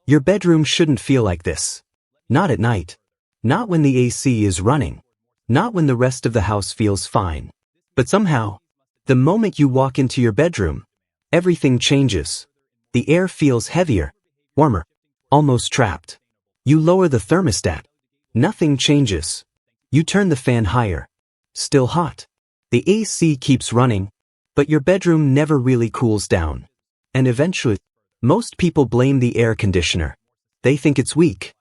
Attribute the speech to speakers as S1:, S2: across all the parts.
S1: Your bedroom shouldn't feel like this. Not at night. Not when the AC is running. Not when the rest of the house feels fine. But somehow, the moment you walk into your bedroom, everything changes. The air feels heavier, warmer, almost trapped. You lower the thermostat. Nothing changes. You turn the fan higher. Still hot. The AC keeps running, but your bedroom never really cools down. And eventually, most people blame the air conditioner. They think it's weak,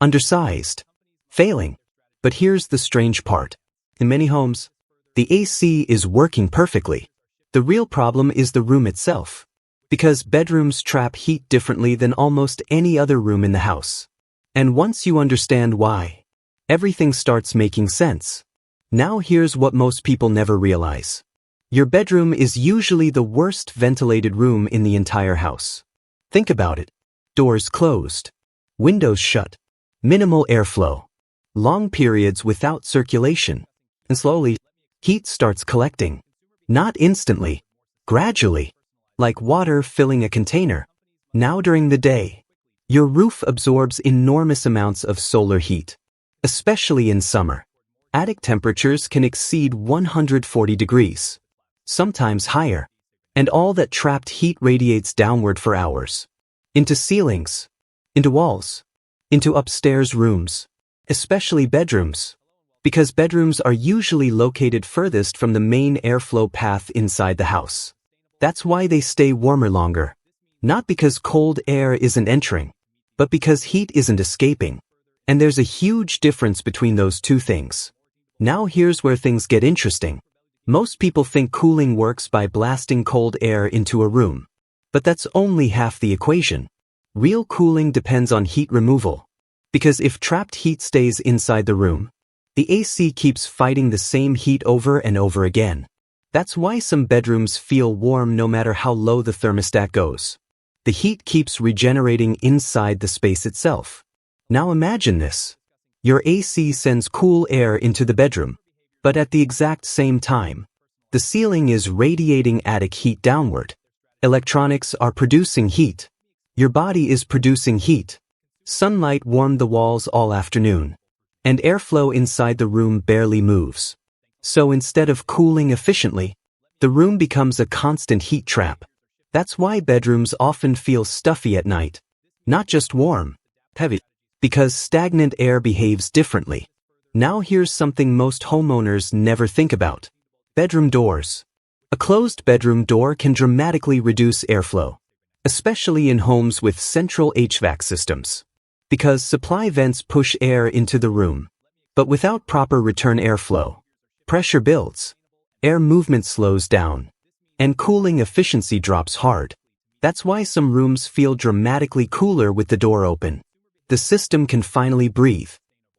S1: undersized, failing. But here's the strange part. In many homes, the AC is working perfectly. The real problem is the room itself. Because bedrooms trap heat differently than almost any other room in the house. And once you understand why, everything starts making sense. Now here's what most people never realize. Your bedroom is usually the worst ventilated room in the entire house. Think about it. Doors closed. Windows shut. Minimal airflow. Long periods without circulation. And slowly, heat starts collecting. Not instantly. Gradually. Like water filling a container. Now during the day, your roof absorbs enormous amounts of solar heat. Especially in summer. Attic temperatures can exceed 140 degrees. Sometimes higher. And all that trapped heat radiates downward for hours. Into ceilings. Into walls. Into upstairs rooms. Especially bedrooms. Because bedrooms are usually located furthest from the main airflow path inside the house. That's why they stay warmer longer. Not because cold air isn't entering, but because heat isn't escaping. And there's a huge difference between those two things. Now here's where things get interesting. Most people think cooling works by blasting cold air into a room. But that's only half the equation. Real cooling depends on heat removal. Because if trapped heat stays inside the room, the AC keeps fighting the same heat over and over again. That's why some bedrooms feel warm no matter how low the thermostat goes. The heat keeps regenerating inside the space itself. Now imagine this. Your AC sends cool air into the bedroom, but at the exact same time, the ceiling is radiating attic heat downward. Electronics are producing heat. Your body is producing heat. Sunlight warmed the walls all afternoon, and airflow inside the room barely moves. So instead of cooling efficiently, the room becomes a constant heat trap. That's why bedrooms often feel stuffy at night. Not just warm, heavy. Because stagnant air behaves differently. Now here's something most homeowners never think about. Bedroom doors. A closed bedroom door can dramatically reduce airflow, especially in homes with central HVAC systems. Because supply vents push air into the room. But without proper return airflow, pressure builds, air movement slows down, and cooling efficiency drops hard. That's why some rooms feel dramatically cooler with the door open. The system can finally breathe.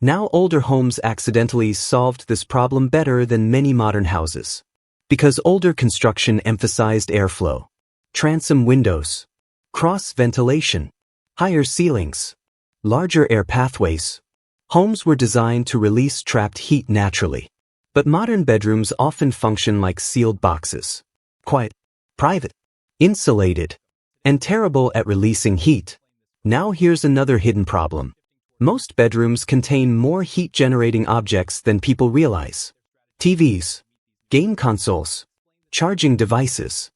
S1: Now older homes accidentally solved this problem better than many modern houses. Because older construction emphasized airflow, transom windows, cross ventilation, higher ceilings, larger air pathways. Homes were designed to release trapped heat naturally. But modern bedrooms often function like sealed boxes. Quiet, private, insulated, and terrible at releasing heat. Now here's another hidden problem. Most bedrooms contain more heat-generating objects than people realize. TVs, game consoles, charging devices,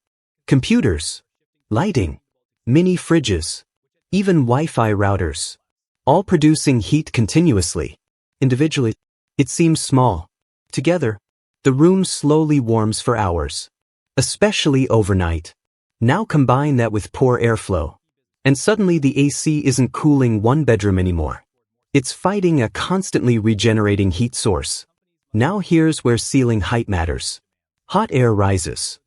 S1: computers, lighting, mini fridges, even Wi-Fi routers. All producing heat continuously. Individually, it seems small. Together, the room slowly warms for hours. Especially overnight. Now combine that with poor airflow. And suddenly the AC isn't cooling one bedroom anymore. It's fighting a constantly regenerating heat source. Now here's where ceiling height matters. Hot air rises.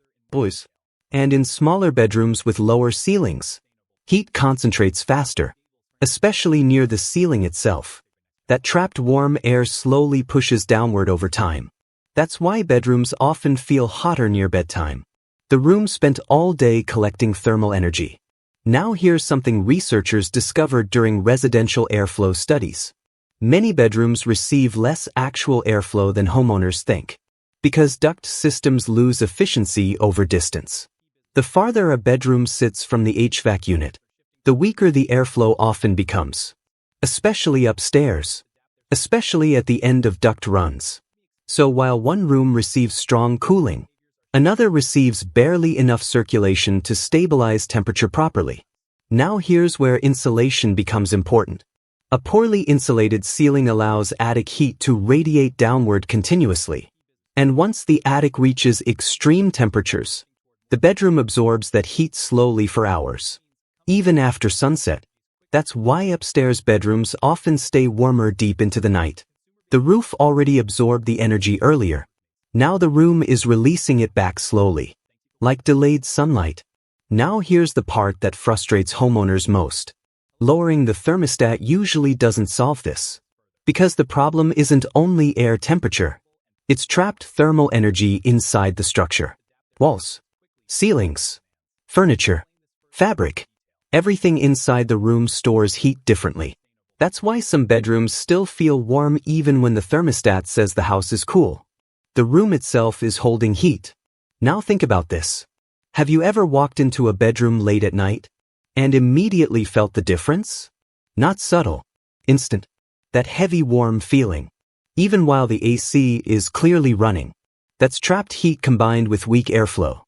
S1: And in smaller bedrooms with lower ceilings, heat concentrates faster, especially near the ceiling itself. That trapped warm air slowly pushes downward over time. That's why bedrooms often feel hotter near bedtime. The room spent all day collecting thermal energy. Now here's something researchers discovered during residential airflow studies. Many bedrooms receive less actual airflow than homeowners think, because duct systems lose efficiency over distance. The farther a bedroom sits from the HVAC unit, the weaker the airflow often becomes. Especially upstairs. Especially at the end of duct runs. So while one room receives strong cooling, another receives barely enough circulation to stabilize temperature properly. Now here's where insulation becomes important. A poorly insulated ceiling allows attic heat to radiate downward continuously. And once the attic reaches extreme temperatures, the bedroom absorbs that heat slowly for hours. Even after sunset. That's why upstairs bedrooms often stay warmer deep into the night. The roof already absorbed the energy earlier. Now the room is releasing it back slowly. Like delayed sunlight. Now here's the part that frustrates homeowners most. Lowering the thermostat usually doesn't solve this. Because the problem isn't only air temperature. It's trapped thermal energy inside the structure. Walls, ceilings, furniture, fabric. Everything inside the room stores heat differently. That's why some bedrooms still feel warm even when the thermostat says the house is cool. The room itself is holding heat. Now think about this. Have you ever walked into a bedroom late at night and immediately felt the difference? Not subtle, instant. That heavy warm feeling. Even while the AC is clearly running. That's trapped heat combined with weak airflow.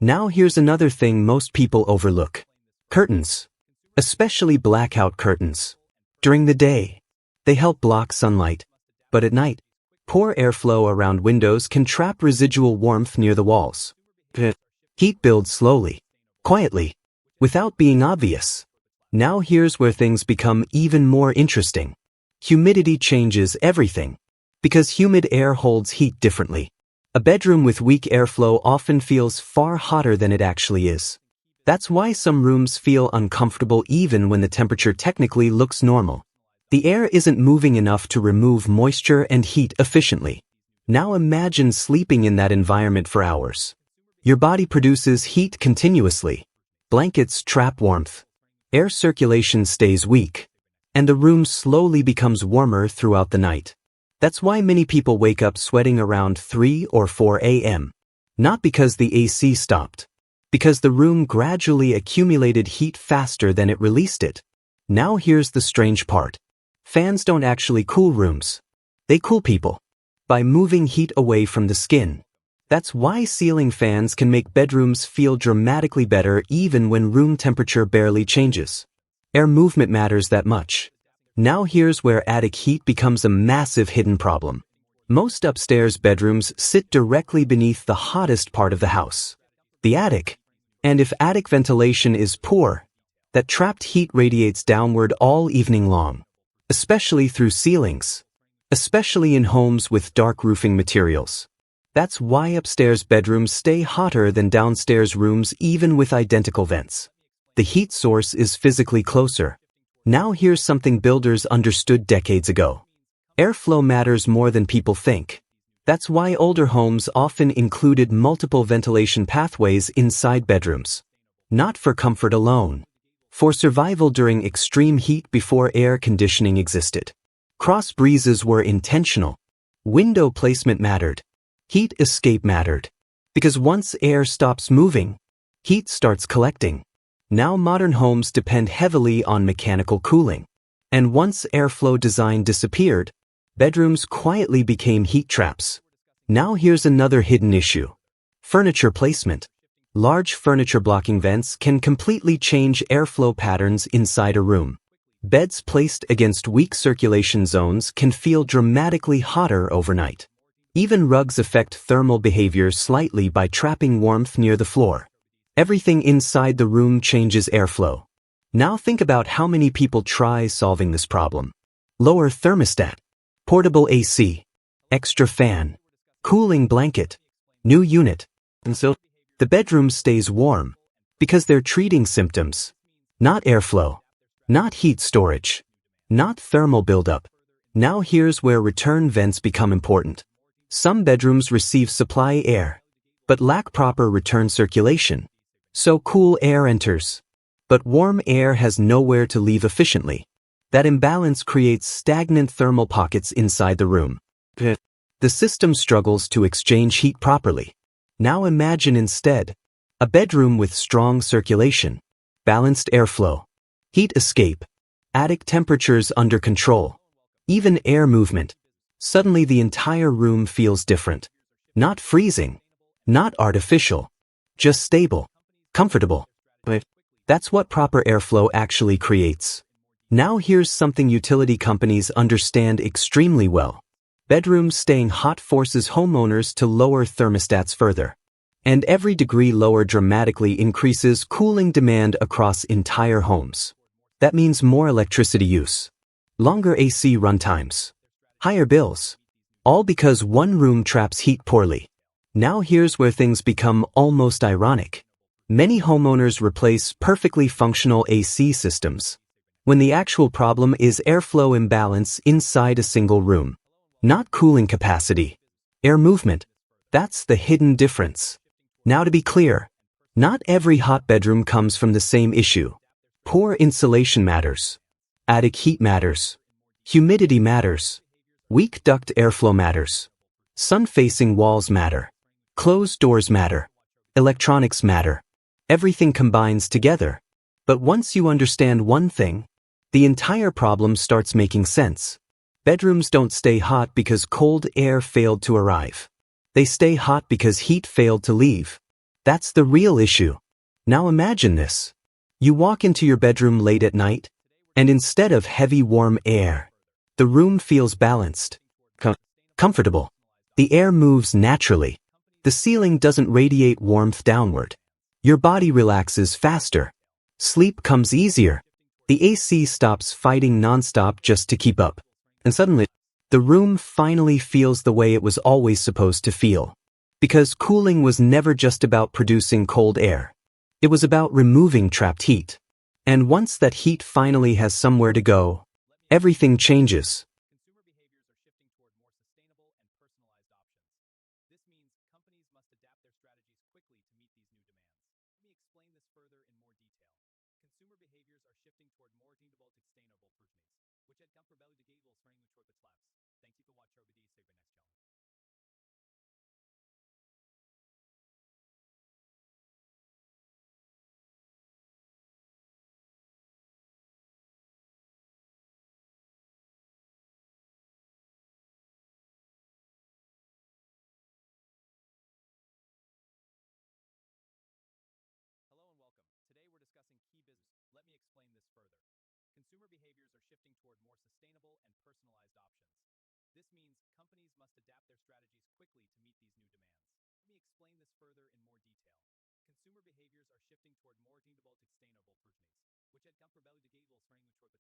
S1: Now here's another thing most people overlook. Curtains. Especially blackout curtains. During the day, they help block sunlight. But at night, poor airflow around windows can trap residual warmth near the walls. Heat builds slowly, quietly, without being obvious. Now here's where things become even more interesting. Humidity changes everything. Because humid air holds heat differently. A bedroom with weak airflow often feels far hotter than it actually is. That's why some rooms feel uncomfortable even when the temperature technically looks normal. The air isn't moving enough to remove moisture and heat efficiently. Now imagine sleeping in that environment for hours. Your body produces heat continuously. Blankets trap warmth. Air circulation stays weak. And the room slowly becomes warmer throughout the night. That's why many people wake up sweating around 3 or 4 a.m. Not because the AC stopped. Because the room gradually accumulated heat faster than it released it. Now here's the strange part. Fans don't actually cool rooms. They cool people. By moving heat away from the skin. That's why ceiling fans can make bedrooms feel dramatically better even when room temperature barely changes. Air movement matters that much. Now here's where attic heat becomes a massive hidden problem. Most upstairs bedrooms sit directly beneath the hottest part of the house. The attic. And if attic ventilation is poor, that trapped heat radiates downward all evening long. Especially through ceilings. Especially in homes with dark roofing materials. That's why upstairs bedrooms stay hotter than downstairs rooms even with identical vents. The heat source is physically closer. Now here's something builders understood decades ago. Airflow matters more than people think. That's why older homes often included multiple ventilation pathways inside bedrooms. Not for comfort alone. For survival during extreme heat before air conditioning existed. Cross breezes were intentional. Window placement mattered. Heat escape mattered. Because once air stops moving, heat starts collecting. Now modern homes depend heavily on mechanical cooling. And once airflow design disappeared, bedrooms quietly became heat traps. Now here's another hidden issue. Furniture placement. Large furniture blocking vents can completely change airflow patterns inside a room. Beds placed against weak circulation zones can feel dramatically hotter overnight. Even rugs affect thermal behavior slightly by trapping warmth near the floor. Everything inside the room changes airflow. Now think about how many people try solving this problem. Lower thermostat, portable AC, extra fan, cooling blanket, new unit. And so, the bedroom stays warm because they're treating symptoms, not airflow, not heat storage, not thermal buildup. Now here's where return vents become important. Some bedrooms receive supply air, but lack proper return circulation. So cool air enters, but warm air has nowhere to leave efficiently. That imbalance creates stagnant thermal pockets inside the room. The system struggles to exchange heat properly. Now imagine instead, a bedroom with strong circulation, balanced airflow, Heat escape. Attic temperatures under control. Even air movement. Suddenly the entire room feels different. Not freezing. Not artificial. Just stable. Comfortable. But that's what proper airflow actually creates. Now here's something utility companies understand extremely well. Bedrooms staying hot forces homeowners to lower thermostats further. And every degree lower dramatically increases cooling demand across entire homes. That means more electricity use, longer AC runtimes, higher bills, all because one room traps heat poorly. Now here's where things become almost ironic. Many homeowners replace perfectly functional AC systems when the actual problem is airflow imbalance inside a single room. Not cooling capacity, air movement. That's the hidden difference. Now to be clear, not every hot bedroom comes from the same issue. Poor insulation matters. Attic heat matters. Humidity matters. Weak duct airflow matters. Sun-facing walls matter. Closed doors matter. Electronics matter. Everything combines together. But once you understand one thing, the entire problem starts making sense. Bedrooms don't stay hot because cold air failed to arrive. They stay hot because heat failed to leave. That's the real issue. Now imagine this. You walk into your bedroom late at night, and instead of heavy warm air, the room feels balanced, comfortable. The air moves naturally. The ceiling doesn't radiate warmth downward. Your body relaxes faster. Sleep comes easier. The AC stops fighting nonstop just to keep up. And suddenly, the room finally feels the way it was always supposed to feel. Because cooling was never just about producing cold air. It was about removing trapped heat. And once that heat finally has somewhere to go, everything changes.
S2: Consumer behaviors are shifting toward more sustainable and personalized options. This means companies must adapt their strategies quickly to meet these new demands. Let me explain this further in more detail. Consumer behaviors are shifting toward more sustainable purchases, which had come for belly to gable starting with short slaps. Thank you for watching our video. Save your next challenge. Hello and welcome. Today we're discussing key business. Let me explain this further. Consumer behaviors are shifting toward more sustainable and personalized options. This means companies must adapt their strategies quickly to meet these new demands. Let me explain this further in more detail. Consumer behaviors are shifting toward more sustainable purchases, which had come for belly to gable starting with short